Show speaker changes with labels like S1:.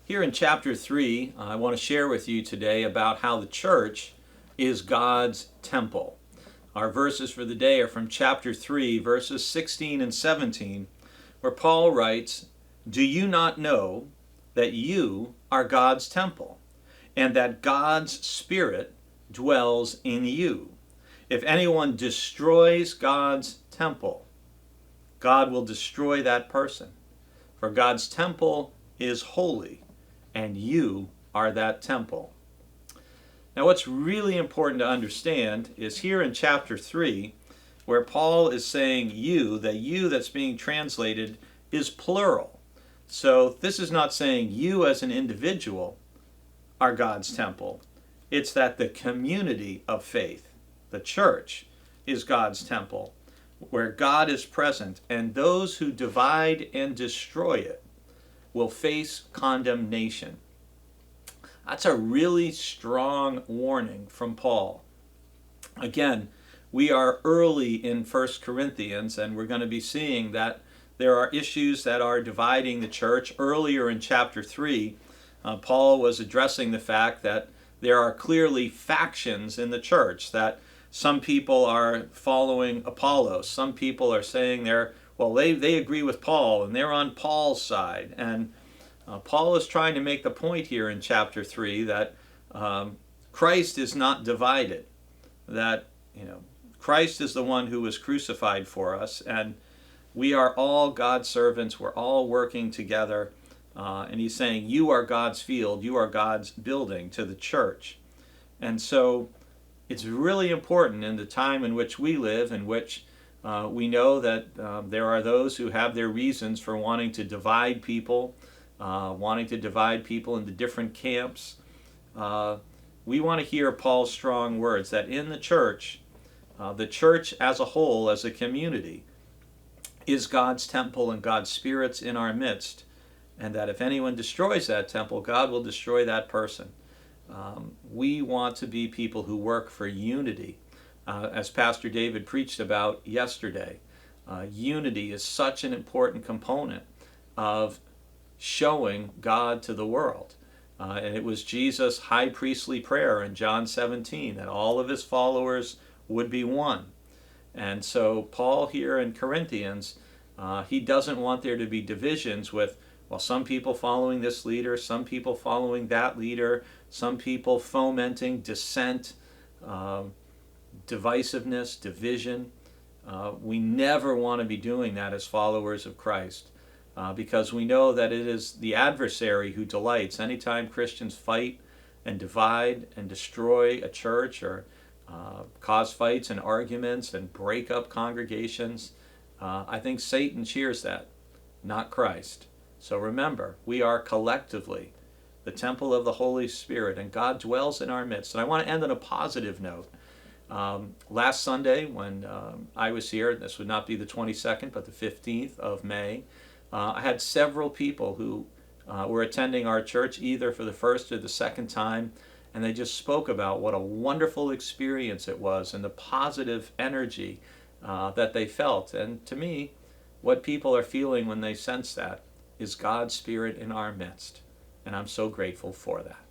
S1: Here in chapter 3, I want to share with you today about how the church is God's temple. Our verses for the day are from chapter 3, verses 16 and 17, where Paul writes, "Do you not know that you are God's temple, and that God's Spirit dwells in you? If anyone destroys God's temple, God will destroy that person. For God's temple is holy, and you are that temple." Now, what's really important to understand is here in chapter 3, where Paul is saying you, the you that's being translated is plural. So this is not saying you as an individual are God's temple. It's that the community of faith, the church, is God's temple, where God is present, and those who divide and destroy it will face condemnation. That's a really strong warning from Paul. Again, we are early in 1 Corinthians, and we're going to be seeing that there are issues that are dividing the church. Earlier in chapter 3, Paul was addressing the fact that there are clearly factions in the church, that some people are following Apollos, some people are saying they agree with Paul and they're on Paul's side. And Paul is trying to make the point here in chapter 3 that Christ is not divided, that Christ is the one who was crucified for us, and we are all God's servants, we're all working together, and he's saying you are God's field, you are God's building to the church. And so it's really important in the time in which we live, in which we know that there are those who have their reasons for wanting to divide people, into different camps. We want to hear Paul's strong words that in the church as a whole, as a community, is God's temple and God's Spirit's in our midst, and that if anyone destroys that temple, God will destroy that person. We want to be people who work for unity. As Pastor David preached about yesterday, unity is such an important component of showing God to the world. And it was Jesus' high priestly prayer in John 17 that all of his followers would be one. And so Paul here in Corinthians, he doesn't want there to be divisions with, some people following this leader, some people following that leader, some people fomenting dissent, divisiveness, division. We never want to be doing that as followers of Christ. Because we know that it is the adversary who delights anytime Christians fight and divide and destroy a church, or cause fights and arguments and break up congregations. I think Satan cheers that, not Christ. So remember, we are collectively the temple of the Holy Spirit, and God dwells in our midst. And I want to end on a positive note. Last Sunday when I was here, this would not be the 22nd, but the 15th of May, I had several people who were attending our church either for the first or the second time, and they just spoke about what a wonderful experience it was and the positive energy that they felt. And to me, what people are feeling when they sense that is God's Spirit in our midst, and I'm so grateful for that.